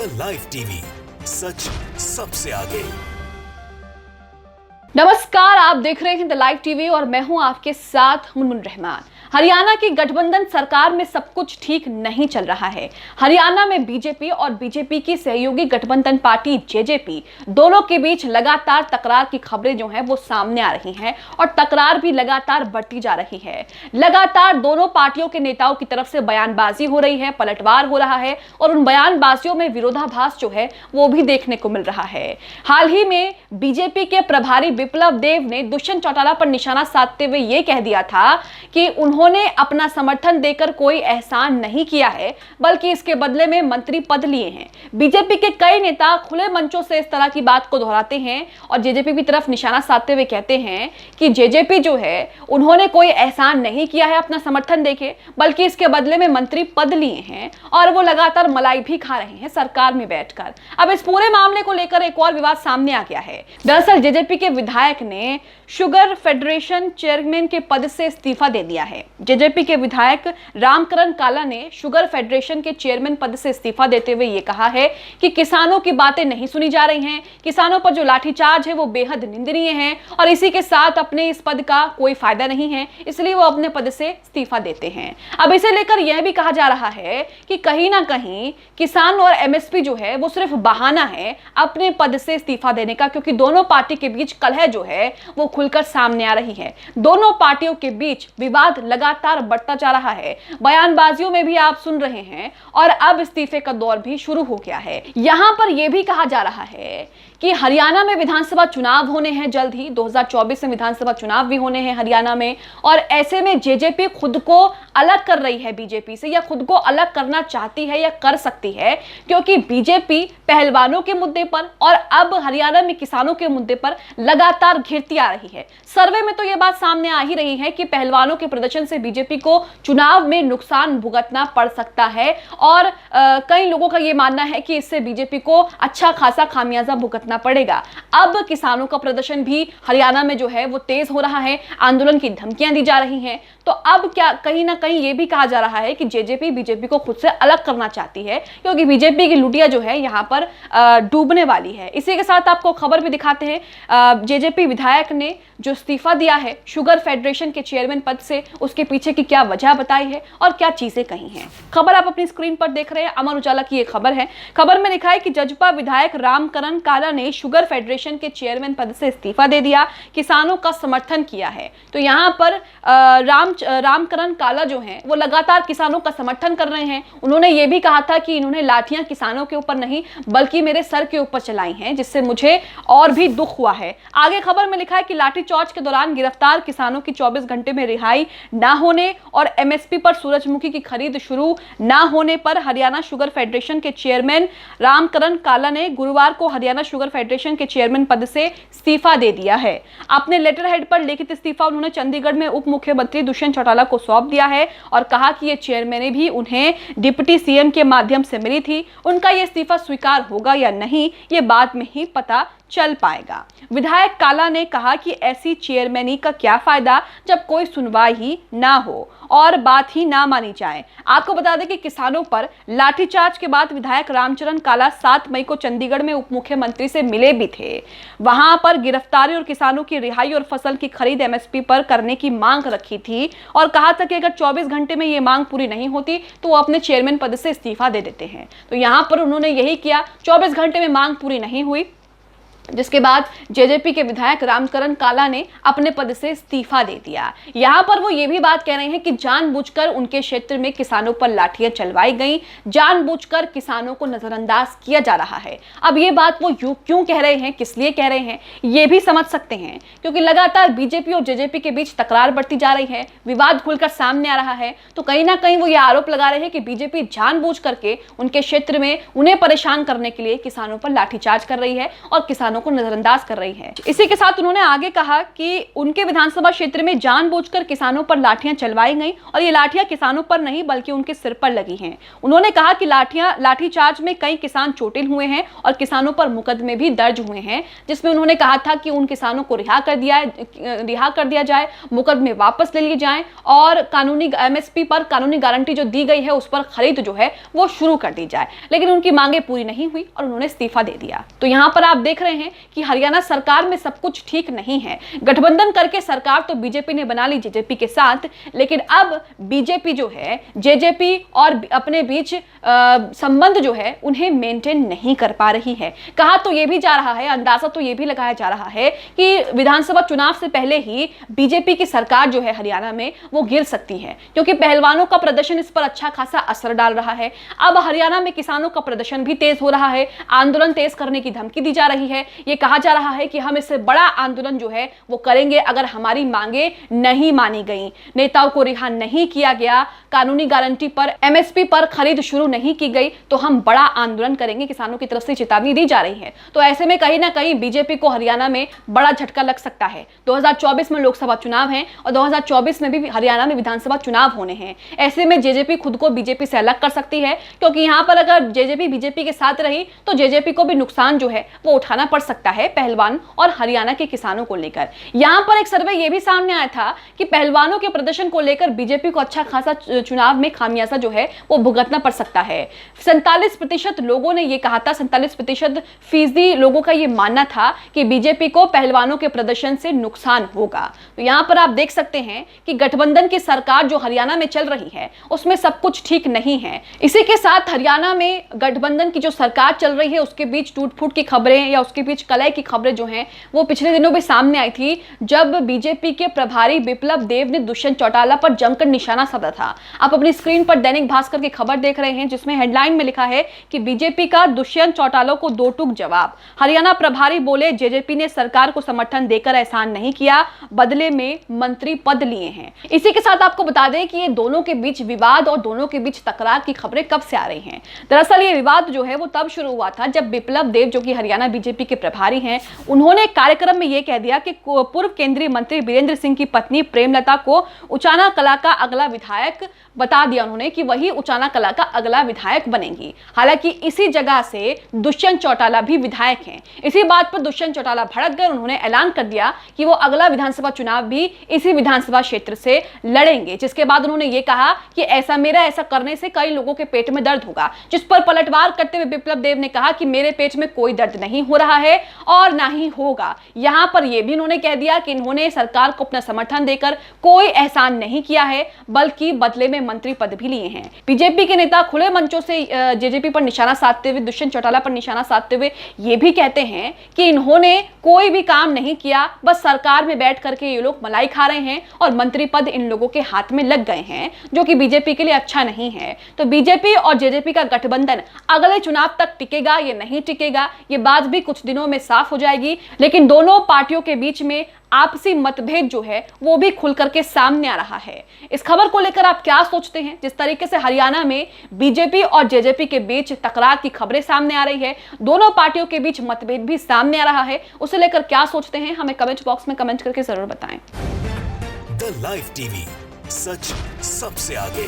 The live TV, सच सबसे आगे। नमस्कार, आप देख रहे हैं द लाइव टीवी और मैं हूं आपके साथ मुनमुन रहमान। हरियाणा की गठबंधन सरकार में सब कुछ ठीक नहीं चल रहा है। हरियाणा में बीजेपी और बीजेपी की सहयोगी गठबंधन पार्टी जेजेपी दोनों के बीच लगातार तकरार की खबरें जो हैं वो सामने आ रही हैं और तकरार भी लगातार बढ़ती जा रही है। लगातार दोनों पार्टियों के नेताओं की तरफ से बयानबाजी हो रही है, पलटवार हो रहा है और उन बयानबाजियों में विरोधाभास जो है वो भी देखने को मिल रहा है। हाल ही में बीजेपी के प्रभारी विप्लव देव ने दुष्यंत चौटाला पर निशाना साधते हुए यह कह दिया था कि उन्होंने अपना समर्थन देकर कोई एहसान नहीं किया है, बल्कि इसके बदले में मंत्री पद लिए हैं। बीजेपी के कई नेता खुले मंचों से इस तरह की बात को दोहराते हैं और जेजेपी की तरफ निशाना साधते हुए कहते हैं कि जेजेपी जो है उन्होंने कोई एहसान नहीं किया है अपना समर्थन देके, बल्कि इसके बदले में मंत्री पद लिए हैं और वो लगातार मलाई भी खा रहे हैं सरकार में बैठकर। अब इस पूरे मामले को लेकर एक और विवाद सामने आ गया है। दरअसल जेजेपी के विधायक ने शुगर फेडरेशन चेयरमैन के पद से इस्तीफा दे दिया है। जेजेपी के विधायक रामकरण काला ने शुगर फेडरेशन के चेयरमैन पद से इस्तीफा देते हुए ये कहा है कि किसानों की बातें नहीं सुनी जा रही हैं, किसानों पर जो लाठीचार्ज है वो बेहद निंदनीय है और इसी के साथ अपने इस पद का कोई फायदा नहीं है, इसलिए वो अपने पद से इस्तीफा देते हैं। अब इसे लेकर यह भी कहा जा रहा है कि कहीं ना कहीं किसान और एमएसपी जो है वो सिर्फ बहाना है अपने पद से इस्तीफा देने का, क्योंकि दोनों पार्टी के बीच कलह जो है वो खुलकर सामने आ रही है। दोनों पार्टियों के बीच विवाद लगातार बढ़ता जा रहा है। बयानबाजियों में भी आप सुन रहे हैं और अब इस्तीफे का दौर भी शुरू हो गया है। यहां पर यह भी कहा जा रहा है कि हरियाणा में विधानसभा चुनाव होने हैं जल्द ही, 2024 में विधानसभा चुनाव भी होने हैं हरियाणा में, और ऐसे में जेजेपी खुद को अलग कर रही है बीजेपी से, या खुद को अलग करना चाहती है या कर सकती है, क्योंकि बीजेपी पहलवानों के मुद्दे पर और अब हरियाणा में किसानों के मुद्दे पर लगातार घिरती आ रही है। सर्वे में तो यह बात सामने आ ही रही है कि पहलवानों के प्रदर्शन से बीजेपी को चुनाव में नुकसान भुगतना पड़ सकता है और कई लोगों का यह मानना है कि इससे बीजेपी को अच्छा खासा खामियाजा भुगतना पड़ेगा। अब किसानों का प्रदर्शन भी हरियाणा में जो है वो तेज हो रहा है, आंदोलन की धमकियां दी जा रही हैं, तो अब क्या कहीं ना कहीं ये भी कहा जा रहा है कि जेजेपी बीजेपी को खुद से अलग करना चाहती है, क्योंकि बीजेपी की लुटिया जो है यहाँ पर डूबने वाली है। इसी के साथ आपको खबर भी दिखाते हैं। जेजेपी विधायक ने जो इस्तीफा दिया है शुगर फेडरेशन के चेयरमैन पद से, उसके पीछे की क्या वजह बताई है और क्या चीजें कही हैं। खबर आप अपनी स्क्रीन पर देख रहे हैं, अमर उजाला की ये खबर है। खबर में लिखा है कि जजपा विधायक रामकरण काला ने शुगर फेडरेशन के चेयरमैन पद से इस्तीफा दे दिया, किसानों का समर्थन किया है। तो यहाँ पर रामकरण काला जो हैं वो लगातार किसानों का समर्थन कर रहे हैं। उन्होंने ये भी कहा था कि इन्होंने लाठियां किसानों के ऊपर नहीं बल्कि मेरे सर के ऊपर चलाई हैं, जिससे मुझे और भी दुख हुआ है। आगे खबर में लिखा है कि लाठीचार्ज के दौरान गिरफ्तार किसानों की 24 घंटे में रिहाई ना होने और एमएसपी पर सूरजमुखी की खरीद शुरू ना होने पर हरियाणा शुगर फेडरेशन के चेयरमैन रामकरण काला ने गुरुवार को हरियाणा शुगर फेडरेशन के चेयरमैन पद से इस्तीफा दे दिया है। अपने लेटर हेड पर लिखित इस्तीफा उन्होंने चंडीगढ़ में उप मुख्यमंत्री दुष्यंत चौटाला को सौंप दिया है और कहा कि ये चेयरमैन भी उन्हें डिप्टी सीएम के माध्यम से मिली थी। उनका ये इस्तीफा स्वीकार होगा या नहीं ये बाद में ही पता चल पाएगा। विधायक काला ने कहा कि ऐसी चेयरमैनी का क्या फायदा जब कोई सुनवाई ही ना हो और बात ही ना मानी जाए। आपको बता दें कि किसानों पर लाठीचार्ज के बाद विधायक रामचरण काला 7 मई को चंडीगढ़ में उप मुख्यमंत्री से मिले भी थे। वहां पर गिरफ्तारी और किसानों की रिहाई और फसल की खरीद एमएसपी पर करने की मांग रखी थी और कहा था कि अगर 24 घंटे में ये मांग पूरी नहीं होती तो वो अपने चेयरमैन पद से इस्तीफा दे देते हैं। तो यहां पर उन्होंने यही किया, 24 घंटे में मांग पूरी नहीं हुई, जिसके बाद जेजेपी के विधायक रामकरण काला ने अपने पद से इस्तीफा दे दिया। यहां पर वो ये भी बात कह रहे हैं कि जानबूझकर उनके क्षेत्र में किसानों पर लाठियां चलवाई गई, जानबूझकर किसानों को नजरअंदाज किया जा रहा है। अब ये बात वो क्यों कह रहे हैं, किस लिए कह रहे हैं, ये भी समझ सकते हैं, क्योंकि लगातार बीजेपी और जेजेपी के बीच तकरार बढ़ती जा रही है, विवाद खुलकर सामने आ रहा है। तो कहीं ना कहीं वो ये आरोप लगा रहे हैं कि बीजेपी जानबूझ करके उनके क्षेत्र में उन्हें परेशान करने के लिए किसानों पर लाठीचार्ज कर रही है और किसानों किसानों को नजरअंदाज कर रही है। इसी के साथ उन्होंने आगे कहा कि उनके विधानसभा क्षेत्र में जानबूझकर किसानों पर लाठियां चलवाई गई और ये लाठियां किसानों पर नहीं बल्कि उनके सिर पर लगी हैं। उन्होंने कहा कि लाठीचार्ज में कई किसान चोटिल हुए हैं और किसानों पर मुकदमे भी दर्ज हुए हैं, जिसमें उन्होंने कहा था कि उन किसानों को रिहा कर दिया जाए, मुकदमे वापस ले लिए जाएं और कानूनी एमएसपी पर कानूनी गारंटी जो दी गई है उस पर खरीद जो है वो शुरू कर दी जाए। लेकिन उनकी मांगे पूरी नहीं हुई और उन्होंने इस्तीफा दे दिया। तो यहां पर आप देख रहे हैं कि हरियाणा सरकार में सब कुछ ठीक नहीं है। गठबंधन करके सरकार तो बीजेपी ने बना ली जेजेपी के साथ, लेकिन अब बीजेपी जो है जेजेपी और अपने बीच संबंध जो है उन्हें मेंटेन नहीं कर पा रही है। कहा तो यह भी जा रहा है, अंदाजा तो यह भी लगाया जा रहा है कि विधानसभा चुनाव से पहले ही बीजेपी की सरकार जो है हरियाणा में वो गिर सकती है, क्योंकि पहलवानों का प्रदर्शन इस पर अच्छा खासा असर डाल रहा है। अब हरियाणा में किसानों का प्रदर्शन भी तेज हो रहा है, आंदोलन तेज करने की धमकी दी जा रही है। यह कहा जा रहा है कि हम इससे बड़ा आंदोलन जो है वो करेंगे अगर हमारी मांगे नहीं मानी गई, नेताओं को रिहा नहीं किया गया, कानूनी गारंटी पर एमएसपी पर खरीद शुरू नहीं की गई तो हम बड़ा आंदोलन करेंगे। किसानों की तरफ से चेतावनी दी जा रही है। तो ऐसे में कहीं ना कहीं बीजेपी को हरियाणा में बड़ा झटका लग सकता है। 2024 में लोकसभा चुनाव है और 2024 में भी हरियाणा में विधानसभा चुनाव होने हैं। ऐसे में जेजेपी खुद को बीजेपी से अलग कर सकती है, क्योंकि यहां पर अगर जेजेपी बीजेपी के साथ रही तो जेजेपी को भी नुकसान जो है वो उठाना पड़ सकता है पहलवान और हरियाणा के किसानों को लेकर। यहां पर एक सर्वे यह भी सामने आया था कि पहलवानों के प्रदर्शन को लेकर बीजेपी को अच्छा खासा चुनाव में खामियाजा जो है वो भुगतना पड़ सकता है। 47% लोगों ने यह कहा था, 47% लोगों का यह मानना था कि बीजेपी को पहलवानों के प्रदर्शन से नुकसान होगा। तो यहां पर आप देख सकते हैं कि गठबंधन की सरकार जो हरियाणा में चल रही है उसमें सब कुछ ठीक नहीं है। इसी के साथ हरियाणा में गठबंधन की जो सरकार चल रही है उसके बीच टूट-फूट की खबरें या उसके बीच कलह की खबरें जो हैं वो पिछले दिनों भी सामने आई थी, जब बीजेपी के प्रभारी बिप्लब देव ने दुष्यंत चौटाला पर जमकर निशाना साधा था। आप अपनी स्क्रीन पर दैनिक भास्कर की खबर देख रहे हैं, जिसमें हेडलाइन में लिखा है कि बीजेपी का दुष्यंत चौटाला को दो टूक जवाब। हरियाणा प्रभारी बोले जेजेपी ने सरकार को समर्थन देकर एहसान नहीं किया, बदले में मंत्री पद लिए हैं। इसी के साथ आपको बता दें कि ये दोनों के बीच विवाद और दोनों के बीच तकरार की खबरें कब से आ रही हैं। दरअसल ये विवाद जो है वो तब शुरू हुआ था जब बिप्लब देव जो कि हरियाणा बीजेपी के प्रभारी हैं, उन्होंने एक कार्यक्रम में यह कह दिया कि पूर्व केंद्रीय मंत्री वीरेंद्र सिंह की पत्नी प्रेमलता को उचाना कला का अगला विधायक बता दिया उन्होंने कि वही उचाना कला का अगला विधायक बनेंगी। हालांकि इसी जगह से दुष्यंत चौटाला भी विधायक हैं। इसी बात पर दुष्यंत चौटाला भड़क गए। उन्होंने ऐलान कर दिया कि वो अगला विधानसभा चुनाव भी इसी विधानसभा क्षेत्र से लड़ेंगे, जिसके बाद उन्होंने ये कहा कि ऐसा करने से कई लोगों के पेट में दर्द होगा। जिस पर पलटवार करते हुए बिप्लब देव ने कहा कि मेरे पेट में कोई दर्द नहीं हो रहा है और ना ही होगा। यहां पर यह भी उन्होंने कह दिया कि इन्होंने सरकार को अपना समर्थन देकर कोई एहसान नहीं किया है, बल्कि बदले में मंत्री पद भी लिए हैं। बीजेपी के नेता खुले मंचों से जेजेपी पर निशाना साधते हुए, दुष्यंत चौटाला पर निशाना साधते हुए ये भी कहते हैं कि इन्होंने कोई भी काम नहीं किया, बस सरकार में बैठ करके ये लोग मलाई खा रहे हैं और मंत्री पद इन लोगों के हाथ में लग गए हैं, जो कि बीजेपी के लिए अच्छा नहीं है। तो बीजेपी और जेजेपी का गठबंधन अगले चुनाव तक टिकेगा या नहीं टिकेगा, ये बात भी कुछ दिनों में साफ हो जाएगी। लेकिन दोनों पार्टियों के बीच में आपसी मतभेद जो है वो भी खुल करके सामने आ रहा है। इस खबर को लेकर आप क्या सोचते हैं? जिस तरीके से हरियाणा में बीजेपी और जेजेपी के बीच तकरार की खबरें सामने आ रही है, दोनों पार्टियों के बीच मतभेद भी सामने आ रहा है, उसे लेकर क्या सोचते हैं हमें कमेंट बॉक्स में कमेंट करके जरूर बताएं। द लाइव टीवी, सच सबसे आगे।